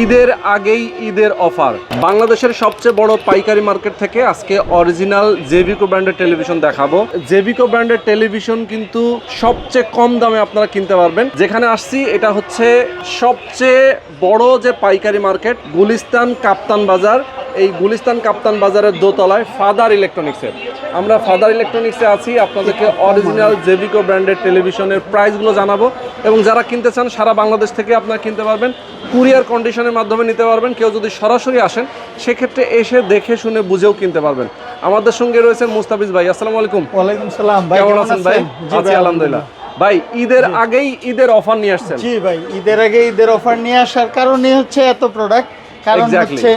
ঈদের আগেই ঈদের অফার। বাংলাদেশের সবচেয়ে বড় পাইকারি মার্কেট থেকে আজকে অরিজিনাল জেভিকো ব্র্যান্ডের টেলিভিশন দেখাবো। জেভিকো ব্র্যান্ডের টেলিভিশন কিন্তু সবচেয়ে কম দামে আপনারা কিনতে পারবেন। যেখানে আসছি এটা হচ্ছে সবচেয়ে বড় যে পাইকারি মার্কেট, গুলিস্তান কাপ্তান বাজার। এই গুলিস্তান কাপ্তান বাজারের দোতলায় ফাদার ইলেকট্রনিক্সের। আমরা ফাদার ইলেকট্রনিক্সে আছি, আপনাদেরকে অরিজিনাল জেভিকো ব্র্যান্ডের টেলিভিশনের প্রাইসগুলো জানাবো এবং যারা কিনতে চান সারা বাংলাদেশ থেকে আপনারা কিনতে পারবেন। কুরিয়ার কন্ডিশনের মাধ্যমে নিতে পারবেন। কেউ যদি সরাসরি আসেন সেক্ষেত্রে এসে দেখে শুনে বুঝেও কিনতে পারবেন। আমাদের সঙ্গে রয়েছেন মুস্তাফিজ ভাই। আসসালামু আলাইকুম। ওয়ালাইকুম সালাম ভাই, কেমন আছেন ভাই? আছি আলহামদুলিল্লাহ। ভাই ঈদের আগেই ঈদের অফার নিয়ে আসছেন। জি ভাই, ঈদের আগে ঈদের অফার নিয়ে আসার কারণই হচ্ছে এত প্রোডাক্ট। কারণ হচ্ছে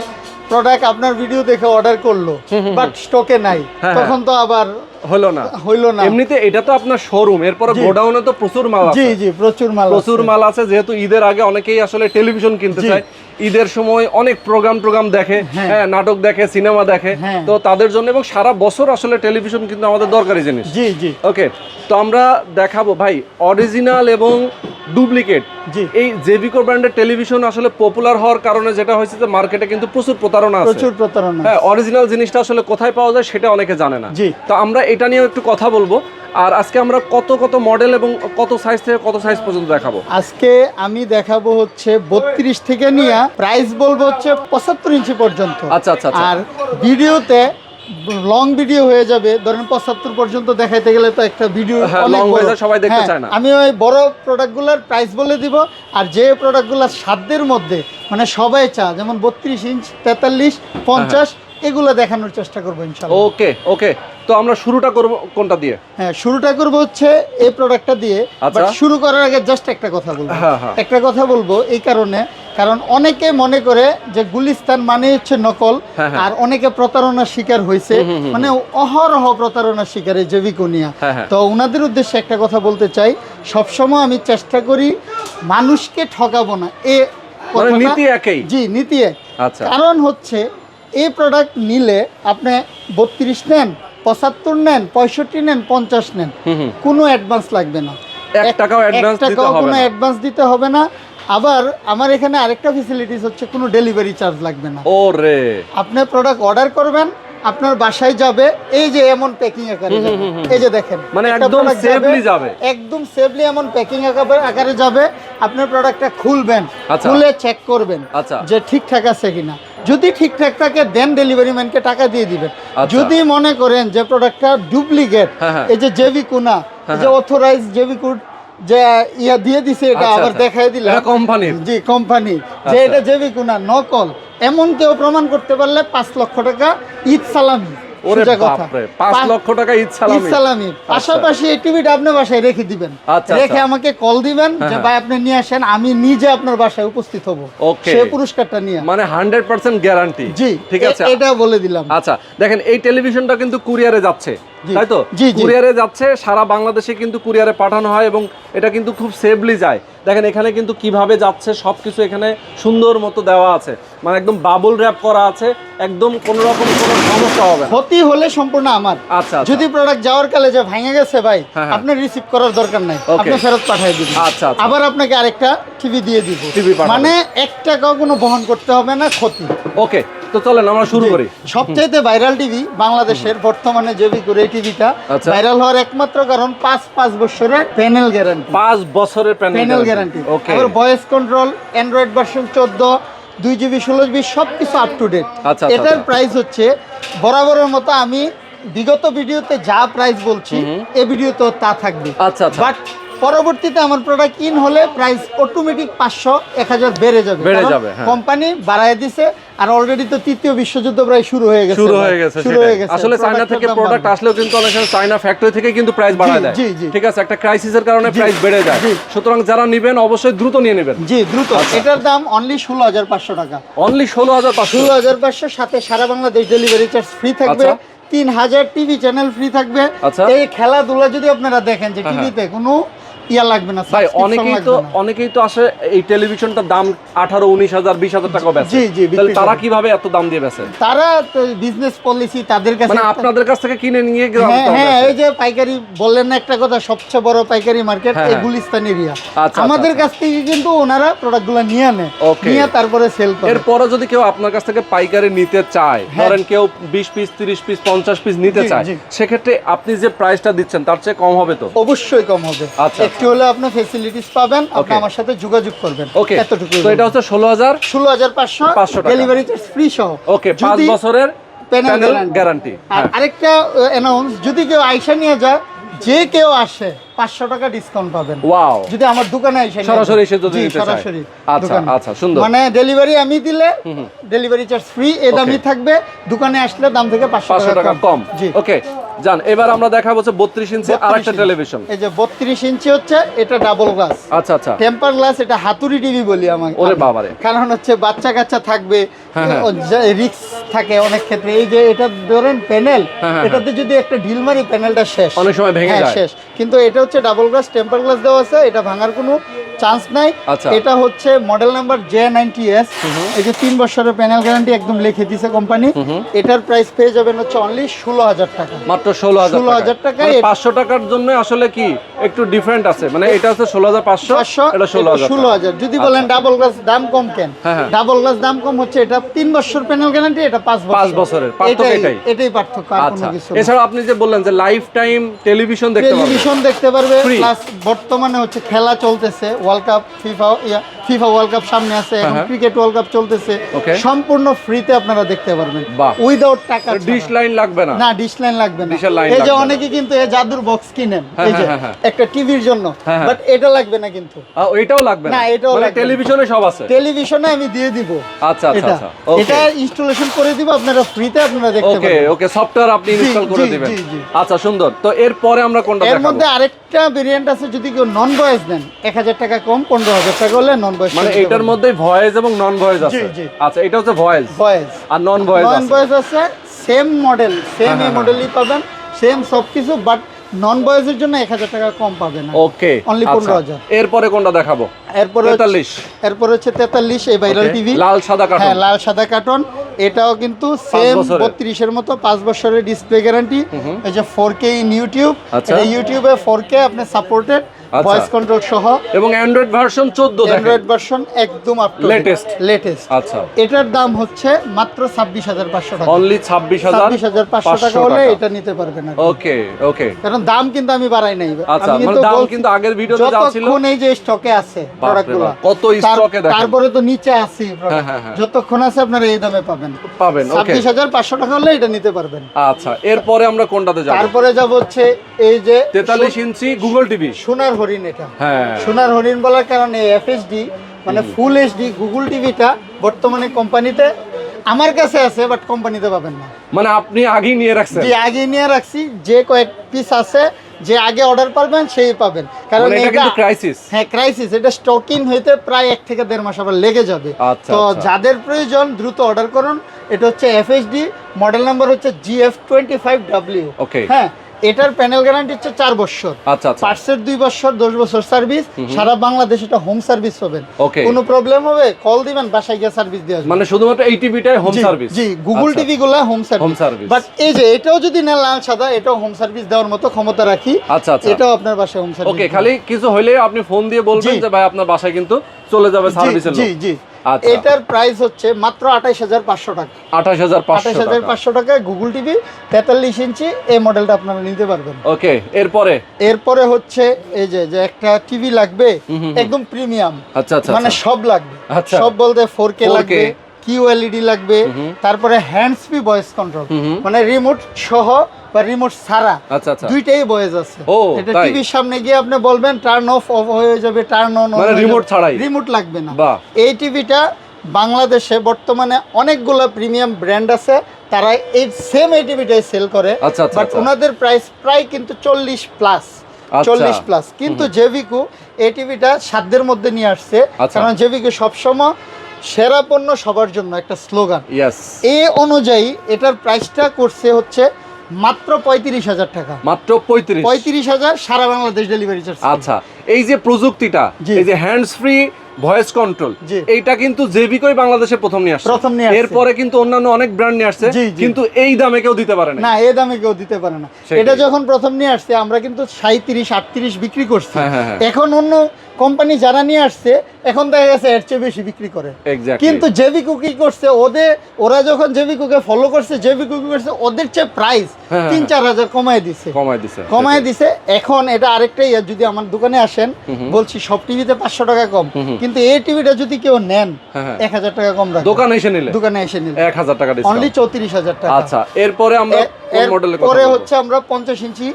প্রোডাক্ট আপনার ভিডিও দেখে অর্ডার করলো বাট স্টকে নাই, তখন তো আবার হলো না। এমনিতে এটা তো আপনার শোরুম, এরপরে গোডাউনে তো প্রচুর মাল আছে। জি প্রচুর মাল আছে। যেহেতু ঈদের আগে অনেকেই আসলে টেলিভিশন কিনতে চায়, ঈদের সময় অনেক প্রোগ্রাম দেখে, নাটক দেখে, সিনেমা দেখে, তো তাদের জন্য এবং সারা বছর আসলে টেলিভিশন কিন্তু আমাদের দরকারি জিনিস। জি ওকে, তো আমরা দেখাবো ভাই অরিজিনাল এবং ডুপ্লিকেট। এই জেভিকো ব্র্যান্ডের টেলিভিশন আসলে পপুলার হওয়ার কারণে যেটা হয়েছে যে মার্কেটে কিন্তু প্রচুর প্রতারণা আছে। হ্যাঁ, অরিজিনাল জিনিসটা আসলে কোথায় পাওয়া যায় সেটা অনেকে জানে না। তো আমরা এটা নিয়ে একটু কথা বলবো। আর আজকে আমরা কত মডেল এবং কত সাইজ থেকে কত সাইজ পর্যন্ত দেখাবো। আজকে আমি দেখাবো হচ্ছে 32 থেকে নিয়ে প্রাইস বলবো হচ্ছে 75 ইঞ্চি পর্যন্ত। আচ্ছা। আর ভিডিওতে লং ভিডিও হয়ে যাবে, ধরেন 75 পর্যন্ত দেখাইতে গেলে তো একটা ভিডিও লং হয়ে যায়, সবাই দেখতে চায় না। আমি ওই বড় প্রোডাক্টগুলোর প্রাইস বলে দিব, আর যে প্রোডাক্টগুলোর সাধ্যের মধ্যে মানে সবাই চা, যেমন 32 ইঞ্চ, 43, 50 এগুলো দেখানোর চেষ্টা করবো ইনশাআল্লাহ। ওকে, তো আমরা শুরুটা করব কোনটা দিয়ে? হ্যাঁ, শুরুটা করব হচ্ছে এই প্রোডাক্টটা দিয়ে। বাট শুরু করার আগে জাস্ট একটা কথা বলবো এই কারণ অনেকে মনে করে যে গুলিস্তান মানে হচ্ছে নকল, আর অনেকে প্রতারণার শিকার হয়েছে, মানে অহরহ প্রতারণার শিকার এই জেভিকো নিয়া। তো ওনাদের উদ্দেশ্যে একটা কথা বলতে চাই, সবসময় আমি চেষ্টা করি মানুষকে ঠকাবো না। নীতি একই। জি, নীতি এক। কারণ হচ্ছে এই প্রোডাক্ট নিলে আপনি 32 নেন, 75 নেন, 65 নেন, 50 নেন, কোনো অ্যাডভান্স লাগবে না, 1 টাকাও কোনো অ্যাডভান্স দিতে হবে না। আবার আমার এখানে আরেকটা ফ্যাসিলিটিস হচ্ছে কোনো ডেলিভারি চার্জ লাগবে না। ওরে, আপনি প্রোডাক্ট অর্ডার করবেন, আপনার বাসায় যাবে, এই যে এমন প্যাকিং আকারে যাবে, এই যে দেখেন, মানে একদম সেফলি যাবে, একদম সেফলি এমন প্যাকিং আকারে যাবে। আপনার প্রোডাক্টটা খুলবেন, খুলে চেক করবেন যে ঠিকঠাক আছে কিনা। যদি ঠিকঠাক থাকে দেন ডেলিভারি ম্যানকে টাকা দিয়ে দিবেন। যদি মনে করেন যে প্রোডাক্টটা ডুপ্লিকেট, এই যে জেভিকো না, এই যে অথরাইজ জেভিকো যে ইয়া দিয়ে দিছে, এটা আবার দেখাই দিলাম কোম্পানি যে এটা জেভিকো না, নকল, এমন কেউ প্রমাণ করতে পারলে 5 লক্ষ টাকা ঈদ সালামি। 5 লক্ষ টাকা ঈদ সালামি। পাশাপাশি এই টিভিটা আপনি বাসায় রেখে দিবেন, রেখে আমাকে কল দিবেন যে ভাই আপনি নিয়ে আসেন, আমি নিজে আপনার বাসায় উপস্থিত হব সেই পুরস্কারটা নিয়ে, মানে 100% গ্যারান্টি। জি, ঠিক আছে, এটা বলে দিলাম। আচ্ছা, দেখেন এই টেলিভিশনটা কিন্তু কুরিয়ারে যাচ্ছে, তাই তো? কুরিয়ারে যাচ্ছে, সারা বাংলাদেশে কিন্তু কুরিয়ারে পাঠানো হয় এবং এটা কিন্তু খুব সেফলি যায়। দেখেন এখানে কিন্তু কিভাবে যাচ্ছে সবকিছু এখানে সুন্দর মতো দেওয়া আছে, মানে একদম বাবল র‍্যাপ করা আছে, একদম কোনো রকম কোনো সমস্যা হবে না। ক্ষতি হলে সম্পূর্ণ আমার। আচ্ছা, যদি প্রোডাক্ট যাওয়ার কালে যে ভেঙে গেছে ভাই, আপনি রিসিভ করার দরকার নাই, আপনি ফেরত পাঠিয়ে দিবেন। আচ্ছা, আবার আপনাকে আরেকটা টিভি দিয়ে দিব, মানে 1 টাকাও কোনো বহন করতে হবে না ক্ষতি। ওকে, তো চলেন আমরা শুরু করি। সবচাইতে ভাইরাল টিভি বাংলাদেশের বর্তমানে জেভিকো এই টিভিটা ভাইরাল হওয়ার একমাত্র কারণ 5 বছরের প্যানেল গ্যারান্টি। 5 বছরের প্যানেল গ্যারান্টি। আবার voice control, Android version 14, 2GB 16GB সবকিছু আপ টু ডেট। এটার প্রাইস হচ্ছে বরাবরের মতো আমি বিগত ভিডিওতে যা প্রাইস বলছি এই ভিডিওতে তা থাকবে। বাট পরবর্তীতে আমার প্রোডাক্ট ইন হলে প্রাইস অটোমেটিক 500-1000 বেড়ে যাবে। কোম্পানি বাড়ায় দিছে, আর অলরেডি তো তৃতীয় বিশ্বযুদ্ধ প্রায় শুরু হয়ে গেছে। আসলে চায়না থেকে প্রোডাক্ট আসলেও কিন্তু অনেক সময় চায়না ফ্যাক্টরি থেকে কিন্তু প্রাইস বাড়ায় দেয়। ঠিক আছে, একটা ক্রাইসিসের কারণে প্রাইস বেড়ে যায়। সুতরাং যারা নেবেন অবশ্যই দ্রুত নিয়ে নেবেন। জি, দ্রুত। এটার দাম অনলি 16500 টাকা। অনলি 16500 সাথে সারা বাংলাদেশ ডেলিভারি চার্জ ফ্রি থাকবে। 3000 টিভি চ্যানেল ফ্রি থাকবে। এই খেলাধুলা যদি আপনারা দেখেন যে টিভিতে কোনো ইয়া লাগবে না ভাই। অনেকেই তো আসে এই টেলিভিশনটার দাম 18-19,000 20,000 টাকা বেচে। জি জি, তাহলে তারা কিভাবে এত দাম দিয়ে বেচে? তারা বিজনেস পলিসি তাদের কাছে, মানে আপনাদের কাছ থেকে কিনে নিয়ে হ্যাঁ এই যে পাইকারি বললেন না একটা কথা, সবচেয়ে বড় পাইকারি মার্কেট এই গুলিস্তান এরিয়া। আমাদের কাছ থেকে কিন্তু ওনারা প্রোডাক্টগুলো নিয়ে নেয়, নিয়ে তারপরে সেল করে। এরপরে যদি কেউ আপনার কাছ থেকে পাইকারি নিতে চায়, ধরেন কেউ 20 পিস 30 পিস 50 পিস নিতে চায়, সেক্ষেত্রে আপনি যে প্রাইসটা দিচ্ছেন তার চেয়ে কম হবে তো? অবশ্যই কম হবে। একটু হলে আপনি ফ্যাসিলিটিস পাবেন, আপনি আমার সাথে যোগাযোগ করবেন। ওকে, এতটুকু। তো এটা হচ্ছে 16,500 ডেলিভারি চার্জ ফ্রি সহ। ওকে, 5 বছরের প্যানেল গ্যারান্টি। আর আরেকটা অ্যানাউন্স, যদি কেউ আইসা নিয়ে যায়, যে কেউ আসে 500 টাকা ডিসকাউন্ট পাবেন। ওয়াও, যদি আমার দোকানে এসে সরাসরি এসে যদি নিতে চায়। সরাসরি। আচ্ছা আচ্ছা, সুন্দর। মানে ডেলিভারি আমি দিলে ডেলিভারি চার্জ ফ্রি, এই দামই থাকবে। দোকানে আসলে দাম থেকে 500 টাকা কম। জি, ওকে জান, এবার আমরা দেখাবো 32 ইঞ্চি আরেকটা টেলিভিশন। এই যে 32 ইঞ্চি হচ্ছে, এটা ডাবল গ্লাস। আচ্ছা আচ্ছা, টেম্পার গ্লাস, এটা হাতুড়ি টিভি বলি আমি। ওরে বাবারে। কারণ হচ্ছে বাচ্চা কাচ্চা থাকবে, রিস্ক থাকে অনেক ক্ষেত্রে। এই যে এটা ধরেন প্যানেল, এটাতে যদি একটা ঢিল মারি প্যানেলটা শেষ, অনেক সময় ভেঙে যায়। শেষ। কিন্তু এটা হচ্ছে ডাবল গ্লাস, টেম্পার গ্লাস দেওয়া আছে, এটা ভাঙার কোনো চান্স নাই। এটা হচ্ছে মডেল নাম্বার J90S। এই যে 3 বছরের প্যানেল গ্যারান্টি একদম লিখে দিয়েছে কোম্পানি। এটার প্রাইস পেয়ে যাবেন হচ্ছে অনলি 16,000 টাকা। মাত্র 16,000 টাকা। 500 টাকার জন্য আসলে কি একটু ডিফারেন্ট আছে, মানে এটা হচ্ছে 16,500, এটা 16,000। যদি বলেন ডাবল গ্লাস দাম কম কেন, ডাবল গ্লাস দাম কম হচ্ছে এটা 3 বছর প্যানেল গ্যারান্টি, এটা 5 বছরের। পার্থক্য এটাই পার্থক্য, আর কোনো কিছু না। এছাড়া আপনি যে বললেন যে লাইফ টাইম টেলিভিশন দেখতে পারবে, প্লাস বর্তমানে হচ্ছে খেলা চলতেছে, world cup, FIFA world cup সামনে আছে, এখন ক্রিকেট ওয়ার্ল্ড কাপ চলতেছে, সম্পূর্ণ ফ্রিতে আপনারা দেখতে পারবেন, উইদাউট টাকা। ডিশ লাইন লাগবে না? না, ডিশ লাইন লাগবে না। এই যে অনেকে কিন্তু এই জাদুর বক্স কিনেন এই যে একটা টিভির জন্য, বাট এটা লাগবে না কিন্তু। এটাও লাগবে না? এটাও মানে টেলিভিশনে সব আছে? টেলিভিশনে আমি দিয়ে দিব। আচ্ছা আচ্ছা আচ্ছা, এটা ইনস্টলেশন করে দিব আপনারা ফ্রিতে, আপনারা দেখতে পাবেন। ওকে, সফটওয়্যার আপনি ইনস্টল করে দিবেন। আচ্ছা, সুন্দর। তো এরপরে আমরা কোনটা দেখাবো? এর মধ্যে আরেকটা ভেরিয়েন্ট আছে, যদি কেউ নন ভয়েস দেন 1,000 টাকা কম, 15,000 টাকা হলে নন ভয়েস। মানে এটার মধ্যে ভয়েস এবং নন ভয়েস আছে? আচ্ছা, এটা হচ্ছে ভয়েস, আর নন ভয়েস আছে। সেম মডেল, সেম এই মডেলই পাবেন, সেম সবকিছু, বাট নন ভয়েসের জন্য 1,000 টাকা কম পাবেন। ওকে, অনলি 15,000। এরপরে কোনটা দেখাবো? এরপরে 43, এই ভাইরাল টিভি, লাল সাদা কার্টন। হ্যাঁ, লাল সাদা কার্টন। এটাও কিন্তু সেম 32 এর মতো, 5 বছরের ডিসপ্লে গ্যারান্টি। এই যে 4K ইন ইউটিউব, এটা ইউটিউবে 4K আপনি সাপোর্টেড, ভয়েস কন্ট্রোল সহ, এবং অ্যান্ড্রয়েড ভার্সন 14, অ্যান্ড্রয়েড ভার্সন একদম আপ টু লেটেস্ট। আচ্ছা, এটার দাম হচ্ছে মাত্র 26,500 টাকা। অনলি 26,500 টাকা হলে এটা নিতে পারবেন। ওকে ওকে, কারণ দাম কিন্তু আমি বাড়াই নাই। আচ্ছা, মানে দাম কিন্তু আগের ভিডিওতে যা ছিল, যতক্ষণ এই যে স্টকে আছে প্রোডাক্টগুলো, কত স্টকে দেখেন, তারপরে তো নিচে আছে প্রোডাক্ট, যতক্ষণ আছে আপনারা এই দামে পাবেন। ওকে, 26,500 টাকা হলে এটা নিতে পারবেন। আচ্ছা, এরপরে আমরা কোনটাতে যাব? তারপরে যাব হচ্ছে এই যে 43 ইঞ্চি গুগল টিভি, সোনার হরিণ। এটা হ্যাঁ, সোনার হরিণ বলার কারণে এফএসডি মানে ফুল এইচডি গুগল টিভিটা বর্তমানে কোম্পানিতে আমার কাছে আছে, বাট কোম্পানিতে পাবেন না। মানে আপনি আগেই নিয়ে রাখছেন? জি, আগেই নিয়ে রাখছি। যে কয়েক পিস আছে, যে আগে অর্ডার পাবেন সেই পাবেন। কারণ এটা কিন্তু ক্রাইসিস। হ্যাঁ, ক্রাইসিস। এটা স্টকিং হইতে প্রায় 1 থেকে 1.5 মাস আবার লেগে যাবে। তো যাদের প্রয়োজন দ্রুত অর্ডার করুন। এটা হচ্ছে এফএসডি, মডেল নাম্বার হচ্ছে GF25W। ওকে, হ্যাঁ, এটার প্যানেল গ্যারান্টি হচ্ছে 4 বছর। আচ্ছা আচ্ছা, পার্টসের 2 বছর, 10 বছর সার্ভিস। সারা বাংলাদেশ এটা হোম সার্ভিস হবে। ওকে, কোনো প্রবলেম হবে কল দিবেন, বাসায় গিয়ে সার্ভিস দেওয়া যাবে। মানে শুধুমাত্র এই টিভিটাই হোম সার্ভিস? জি, গুগল টিভি গুলা হোম সার্ভিস। বাট এই যে এটাও যদি না লাল সাদা, এটাও হোম সার্ভিস দেওয়ার মতো ক্ষমতা রাখি। আচ্ছা আচ্ছা, এটাও আপনার বাসায় হোম সার্ভিস। ওকে, খালি কিছু হইলে আপনি ফোন দিয়ে বলবেন যে ভাই আপনার বাসায় কিন্তু চলে যাবে সার্ভিসের লোক। জি জি। এটার প্রাইস হচ্ছে মাত্র 28,500 টাকা। 28,500 টাকায় গুগল টিভি 43 ইঞ্চি এই মডেলটা আপনারা নিতে পারবেন। ওকে, এরপরে হচ্ছে এই যে একটা টিভি লাগবে একদম প্রিমিয়াম। আচ্ছা আচ্ছা, মানে সব লাগবে। সব বলতে 4K লাগবে, QLED লাগবে, তারপরে হ্যান্ডস ফ্রি ভয়েস কন্ট্রোল, মানে রিমোট সহ বা রিমোট ছাড়া দুইটাই ভয়েস আছে। এটা টিভির সামনে গিয়ে আপনি বলবেন টার্ন অফ হয়ে যাবে, টার্ন অন, মানে রিমোট ছাড়াই, রিমোট লাগবে না। এই টিভিটা বাংলাদেশে বর্তমানে অনেকগুলো প্রিমিয়াম ব্র্যান্ড আছে, তারা এই সেম এই টিভিটাই সেল করে, বাট ওনাদের প্রাইস প্রায় কিন্তু 40+। কিন্তু জেভিকো এই টিভিটা সাধ্যের মধ্যে নিয়ে আসছে, কারণ জেভিকো সবসময় সেরা পণ্য সবার জন্য একটা স্লোগান। এই অনুযায়ী এটার প্রাইসটা করছে হচ্ছে মাত্র 35,000 টাকা। মাত্র 35,000 সারা বাংলাদেশ ডেলিভারি চার্জ। আচ্ছা, এই যে প্রযুক্তিটা, এই যে হ্যান্ডস ফ্রি ভয়েস কন্ট্রোল, এইটা কিন্তু জেভিকোই বাংলাদেশে প্রথম নিয়ে আসছে। এরপরে কিন্তু অন্যান্য অনেক ব্র্যান্ড নিয়ে আসছে, কিন্তু এই দামে কেউ দিতে পারে না। এই দামে কেউ দিতে পারে না। এটা যখন প্রথম নিয়ে আসছে আমরা কিন্তু 37-38 বিক্রি করছি। এখন অন্য কোম্পানি যারা নিয়ে আসছে এখন দেখা গেছে এর চেয়ে বেশি বিক্রি করে। কিন্তু জেভিকো কি করছে, ওরা যখন জেভিকোকে ফলো করছে, জেভিকো কি করছে, ওদের চেয়ে প্রাইস 3-4 হাজার কমায় দিছে। এখন এটা আরেকটাই, যদি আমার দোকানে আসেন বলছি সব টিভিতে 500 টাকা কম, কিন্তু এই টিভিটা যদি কেউ নেন 1,000 টাকা কম রাখবে। দোকানে এসে নিলে 1,000 টাকা ডিসকাউন্ট, অনলি 34,000 টাকা। আচ্ছা, এরপরে আমরা পরে হচ্ছে আমরা 50 ইঞ্চি,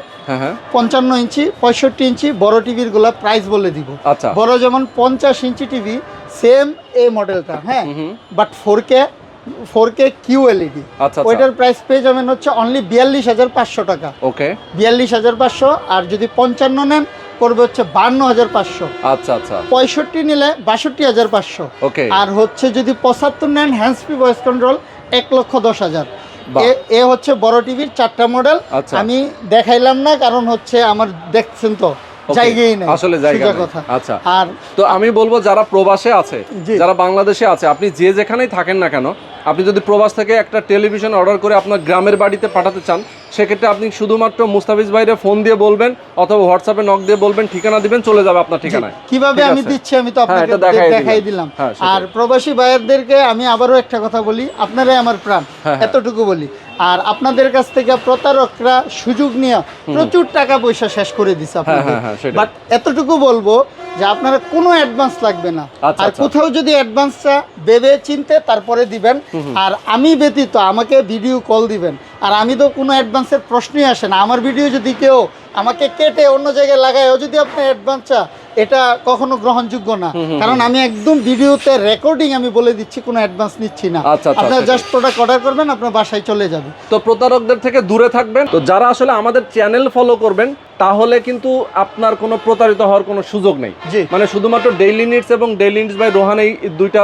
55 ইঞ্চি, 65 ইঞ্চি বড় টিভির গুলা প্রাইস বলে দিব। আচ্ছা, বড় যেমন 50 ইঞ্চি টিভি, সেম এই মডেলটা, হ্যাঁ, বাট 4K QLED। আচ্ছা, ওইটার প্রাইস পেয়ে যাবেন হচ্ছে অনলি 42,500 টাকা। ওকে, 42,500। আর যদি 55 নেন পড়বে হচ্ছে 52,500। আচ্ছা আচ্ছা, 65 নিলে 62,500। ওকে, আর হচ্ছে যদি 75 নেন হ্যান্ডস ফ্রি ভয়েস কন্ট্রোল 1,10,000। এ হচ্ছে বড় টিভির 4টা মডেল। আমি দেখাইলাম না, কারণ হচ্ছে আমার দেখছেন তো জায়গাই নেই, আসলে জায়গা নেই। আচ্ছা, আর তো আমি বলবো যারা প্রবাসে আছে, যারা বাংলাদেশে আছে, আপনি যে যেখানেই থাকেন না কেন, আপনি যদি প্রবাস থেকে একটা টেলিভিশন অর্ডার করে আপনার গ্রামের বাড়িতে পাঠাতে চান, সেক্ষেত্রে আপনি শুধুমাত্র মুস্তাফিজ ভাইরে ফোন দিয়ে বলবেন অথবা হোয়াটসঅ্যাপে নক দিয়ে বলবেন, ঠিকানা দিবেন, চলে যাবে আপনার ঠিকানায়। কিভাবে আমি দিচ্ছি আমি তো আপনাকে দেখাই দিলাম। আর প্রবাসী ভাইয়ারদেরকে আমি আবারও একটা কথা বলি, আপনারাই আমার প্রাণ, এতটুকু বলি। আর আপনাদের কাছ থেকে প্রতারকরা সুযোগ নিয়ে প্রচুর টাকা পয়সা শেষ করে দিচ্ছে আপনাদের। বাট এতটুকু বলবো যে আপনারা কোনো অ্যাডভান্স লাগবে না। আর কোথাও যদি অ্যাডভান্সটা ভেবে চিনতে তারপরে দিবেন। আর আমি ব্যতীত আমাকে ভিডিও কল দিবেন। আর আমি তো কোনো অ্যাডভান্সের প্রশ্নই আসে না। আমার ভিডিও যদি কেউ আমাকে কেটে অন্য জায়গায় লাগায়ও যদি আপনি অ্যাডভান্স চা, এটা কখনো গ্রহণযোগ্য না। কারণ আমি একদম ভিডিওতে রেকর্ডিং আমি বলে দিচ্ছি, কোনো অ্যাডভান্স নিচ্ছি না। আপনারা জাস্ট প্রোডাক্ট অর্ডার করবেন, আপনার বাসায় চলে যাবে। তো প্রতারকদের থেকে দূরে থাকবেন। তো যারা আসলে আমাদের চ্যানেল ফলো করবেন, তাহলে কিন্তু আপনার কোনো প্রতারিত হওয়ার কোনো সুযোগ নেই। মানে শুধুমাত্র ডেইলি নিডস এবং ডেইলি নিডস বাই রোহান, এই দুইটা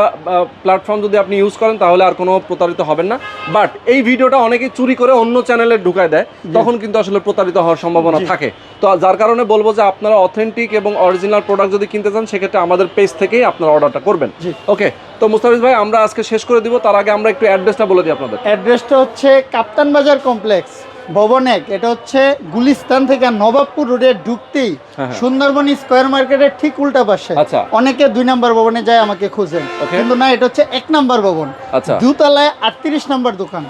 প্ল্যাটফর্ম যদি আপনি ইউজ করেন তাহলে আর কোনো প্রতারিত হবেন না। বাট এই ভিডিওটা অনেকেই চুরি করে অন্য চ্যানেলে ঢুকায় দেয়, তখন কিন্তু আসলে প্রতারিত হওয়ার সম্ভাবনা থাকে। তো যার কারণে বলবো যে আপনারা অথেন্টিক এবং অরিজিনাল প্রোডাক্ট যদি কিনতে চান, সেক্ষেত্রে আমাদের পেজ থেকেই আপনারা অর্ডারটা করবেন। ওকে, তো মুস্তাফিজ ভাই আমরা আজকে শেষ করে দিব, তার আগে আমরা একটু অ্যাড্রেসটা বলে দিই আপনাদের। অ্যাড্রেসটা হচ্ছে কাপ্তান বাজার কমপ্লেক্স, ভবন 1। এটা হচ্ছে গুলিস্তান থেকে নবাবপুর রোডে ঢুকতেই সুন্দরবন স্কয়ার মার্কেটের ঠিক উল্টা পাশে। অনেকে 2 নম্বর ভবনে যায় আমাকে খুঁজেন, কিন্তু না, এটা হচ্ছে 1 নম্বর ভবন। দোতলায় 38 নম্বর দোকান।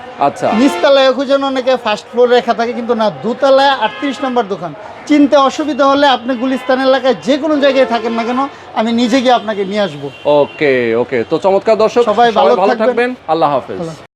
নিচতলায় খুঁজেন অনেকে, ফার্স্ট ফ্লোর রেখা থাকে, কিন্তু না, দোতলায় 38 নম্বর দোকান। চিনতে অসুবিধা হলে আপনি গুলিস্তান এলাকায় যে কোনো জায়গায় থাকেন না কেন, আমি নিজে গিয়ে আপনাকে নিয়ে আসবো। ওকে ওকে, তো চমৎকার দর্শক, সবাই ভালো থাকবেন। আল্লাহ হাফেজ।